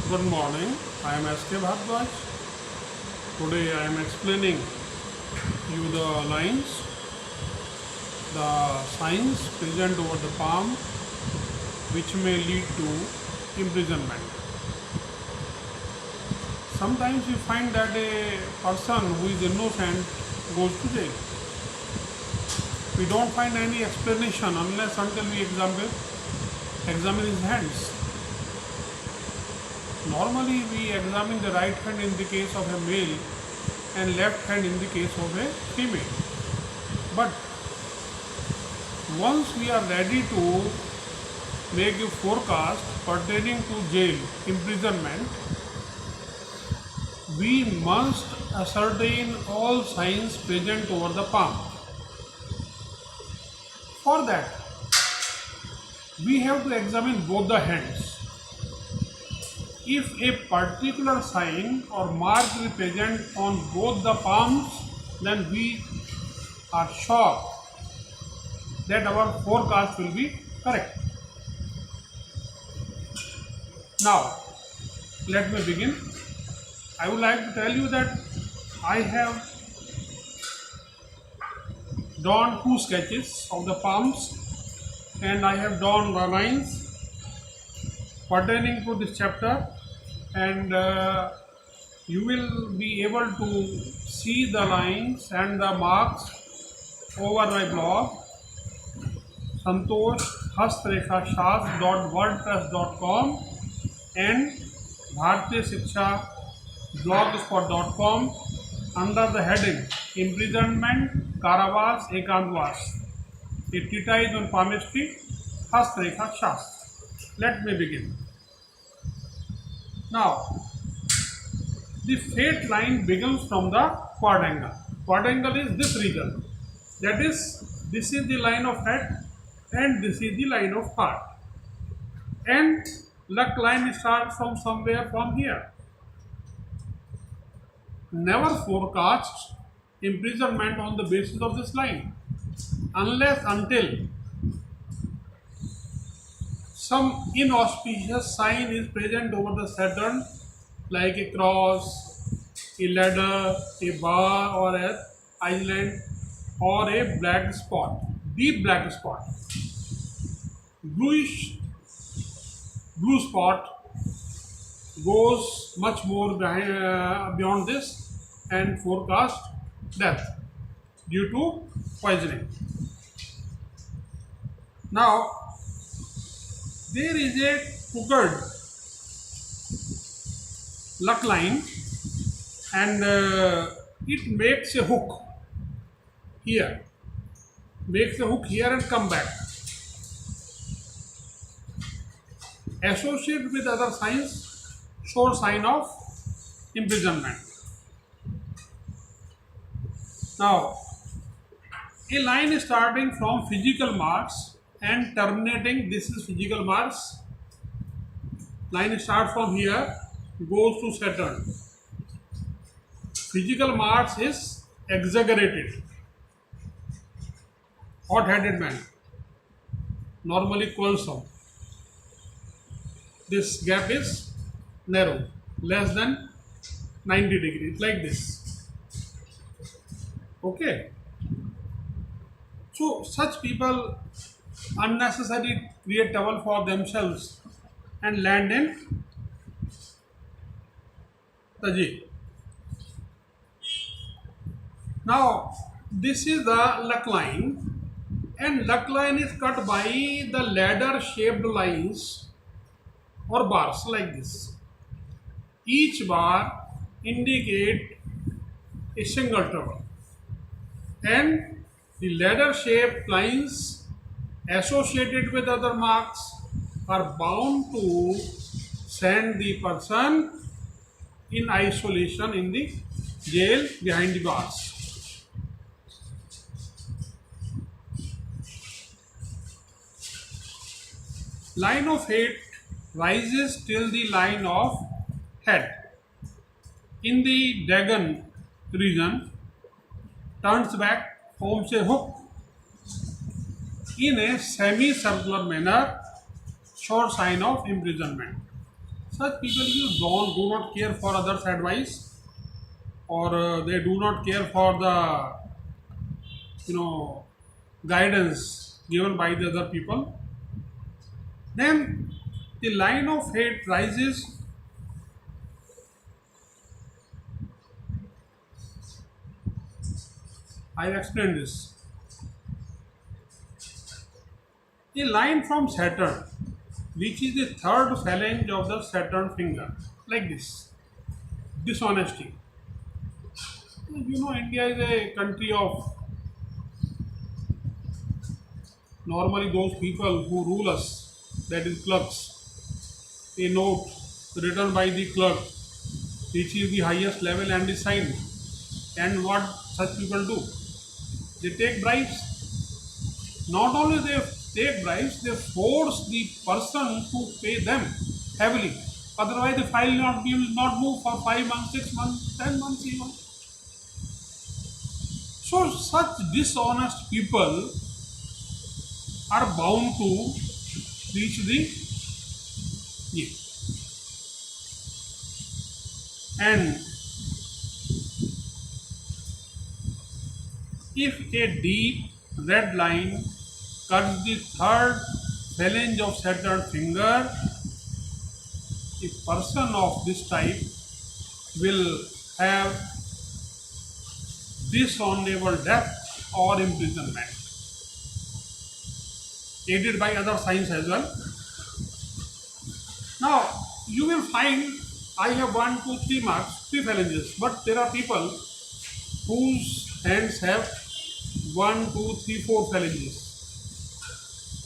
Good morning. I am S.K. Bharadwaj. Today I am explaining you the lines, the signs present over the palm which may lead to imprisonment. Sometimes we find that a person who is innocent goes to jail. We don't find any explanation unless until we examine his hands. Normally we examine the right hand in the case of a male and left hand in the case of a female. But once we are ready to make a forecast pertaining to jail, imprisonment, we must ascertain all signs present over the palm. For that, we have to examine both the hands. If a particular sign or mark is present on both the palms, then we are sure that our forecast will be correct. Now, let me begin. I would like to tell you that I have drawn two sketches of the palms and I have drawn the lines pertaining to this chapter, and you will be able to see the lines and the marks over my blog santoshhastrekhashastr.wordpress.com and bharatiya-shiksha-blogspot.com under the heading Imprisonment, Karavas, Ekantwas. A treatise on palmistry, Hastrekha Shastra. Let me begin. Now, the fate line begins from the quadrangle. Quadrangle is this region. That is, this is the line of head and this is the line of heart. And luck line starts from somewhere from here. Never forecast imprisonment on the basis of this line unless until some inauspicious sign is present over the Saturn, like a cross, a ladder, a bar or an island, or a black spot, deep black spot. Blue spot goes much more beyond this and forecast death due to poisoning. Now, there is a crooked luck line and it makes a hook here, and come back. Associated with other signs, sure sign of imprisonment. Now, a line is starting from physical marks and terminating, this is physical marks. Line starts from here, goes to Saturn. Physical marks is exaggerated. Hot-headed man, normally quarrelsome. This gap is narrow, less than 90 degrees, like this. Okay. So such people unnecessarily create trouble for themselves and land in the jail. Now, this is the luck line, and luck line is cut by the ladder shaped lines or bars like this. Each bar indicate a single trouble, and the ladder shaped lines associated with other marks are bound to send the person in isolation in the jail behind the bars. Line of hate rises till the line of head. In the Dagon region, turns back, forms a hook in a semicircular manner, sure sign of imprisonment. Such people do not care for others' advice, or they do not care for the you know guidance given by the other people. Then the line of fate rises. I'll explain this. A line from Saturn, which is the third phalange of the Saturn finger, like this. Dishonesty. India is a country of normally those people who rule us, that is clerks. A note written by the clerk reaches the highest level and is signed. And what such people do? They take bribes. Not only they take bribes, they force the person to pay them heavily. Otherwise, the file will not move for 5 months, 6 months, 10 months even. So, such dishonest people are bound to reach the yeah. And if a deep red line cuts the third phalange of Saturn finger, a person of this type will have dishonorable death or imprisonment, aided by other signs as well. Now, you will find I have 1, 2, 3 marks, 3 phalanges, but there are people whose hands have 1, 2, 3, 4 phalanges.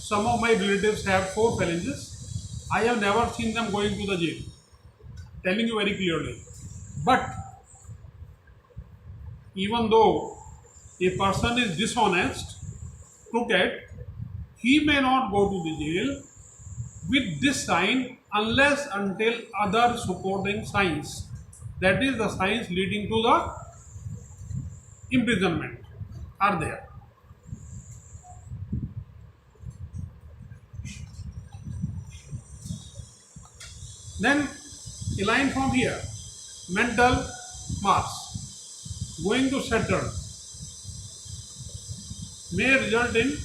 Some of my relatives have 4 phalanges. I have never seen them going to the jail, telling you very clearly. But even though a person is dishonest, crooked, he may not go to the jail with this sign unless until other supporting signs, that is the signs leading to the imprisonment, are there. Then a line from here, mental Mars going to Saturn may result in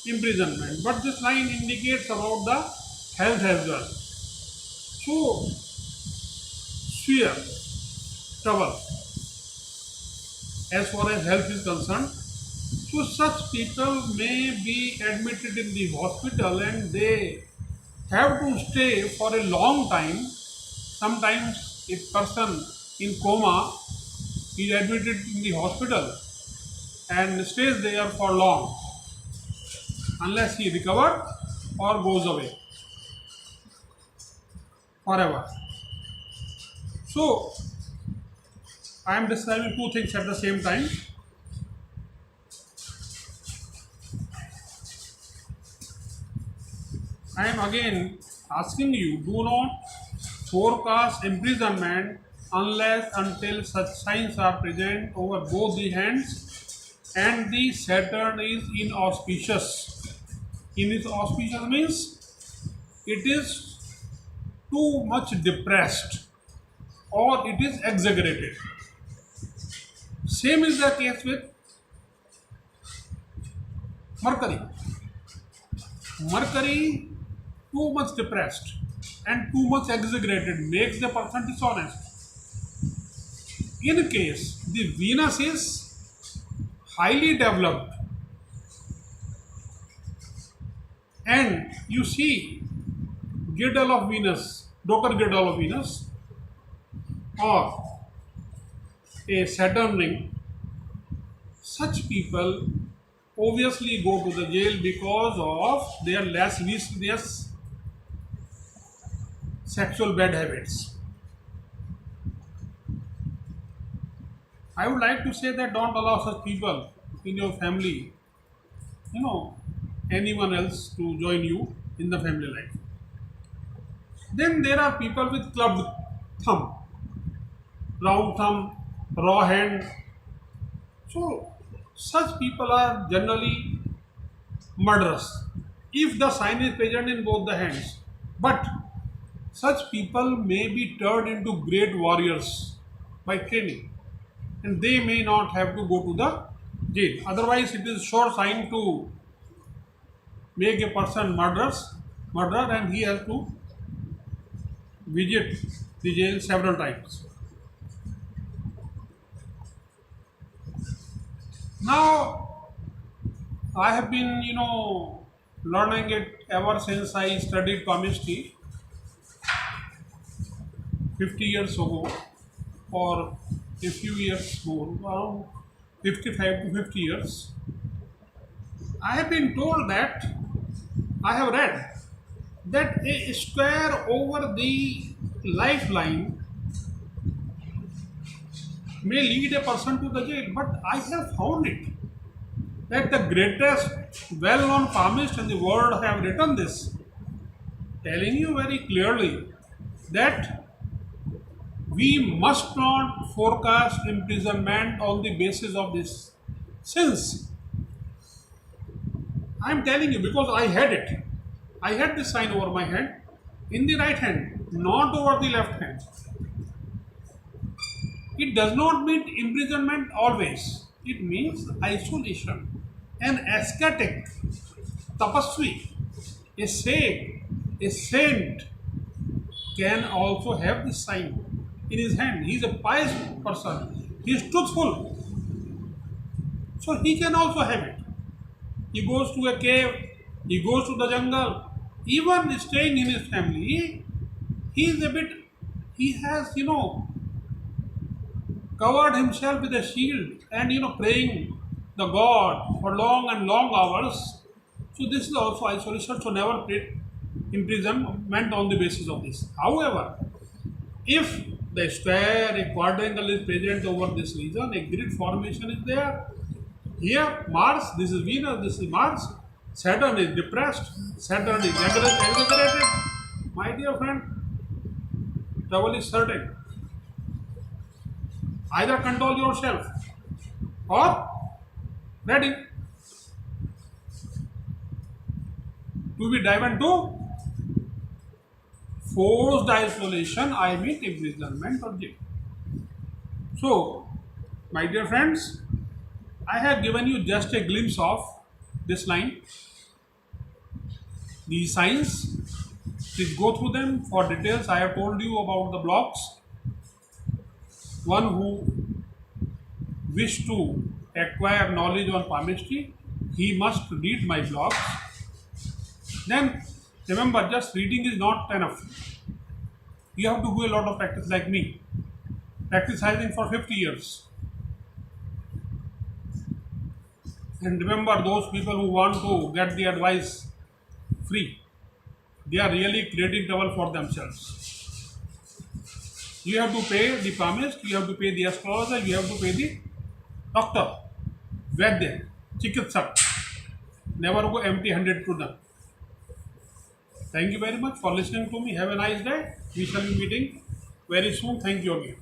imprisonment, but this line indicates about the health as well. So, severe trouble as far as health is concerned. So, such people may be admitted in the hospital and they have to stay for a long time. Sometimes a person in coma is admitted in the hospital and stays there for long unless he recovers or goes away forever. So, I am describing two things at the same time. I am again asking you, do not forecast imprisonment unless until such signs are present over both the hands and the Saturn is inauspicious. Inauspicious means it is too much depressed or it is exaggerated. Same is the case with Mercury. Mercury too much depressed and too much exaggerated makes the person dishonest. In case the Venus is highly developed and you see girdle of Venus, Docker girdle of Venus or a Saturn ring, such people obviously go to the jail because of their less sexual bad habits. I would like to say that don't allow such people in your family, anyone else to join you in the family life. Then there are people with clubbed thumb, round thumb, raw hand. So such people are generally murderous. If the sign is present in both the hands, But such people may be turned into great warriors by training, and they may not have to go to the jail. Otherwise, it is sure sign to make a person murderer, and he has to visit the jail several times. Now, I have been, learning it ever since I studied chemistry 50 years ago, or a few years more, around 55 to 50 years. I have been told that, I have read that a square over the lifeline may lead a person to the jail, but I have found it that the greatest well-known palmists in the world have written this, telling you very clearly that we must not forecast imprisonment on the basis of this. Since I am telling you, because I had it, I had this sign over my head in the right hand, not over the left hand. It does not mean imprisonment always. It means isolation. An ascetic, tapasvi, a sage, a saint can also have this sign in his hand. He is a pious person. He is truthful. So he can also have it. He goes to a cave, he goes to the jungle, even staying in his family, he is a bit, he has, covered himself with a shield and, praying the God for long and long hours. So this is also isolation, so never imprisonment on the basis of this. However, if the square, a quadrangle is present over this region, a grid formation is there. Here, Mars, this is Venus, this is Mars. Saturn is depressed, Saturn is exaggerated. My dear friend, trouble is certain. Either control yourself or ready to be driven to forced isolation, I mean imprisonment or jail. So, my dear friends, I have given you just a glimpse of this line. These signs, please go through them for details. I have told you about the blocks. One who wish to acquire knowledge on palmistry, he must read my blogs. Then remember, just reading is not enough. You have to do a lot of practice like me, practicing for 50 years. And remember, those people who want to get the advice free, they are really creating trouble for themselves. You have to pay the palmist, you have to pay the astrologer, you have to pay the doctor, Vaidya, Chikitsak. Never go empty-handed to them. Thank you very much for listening to me. Have a nice day. We shall be meeting very soon. Thank you again.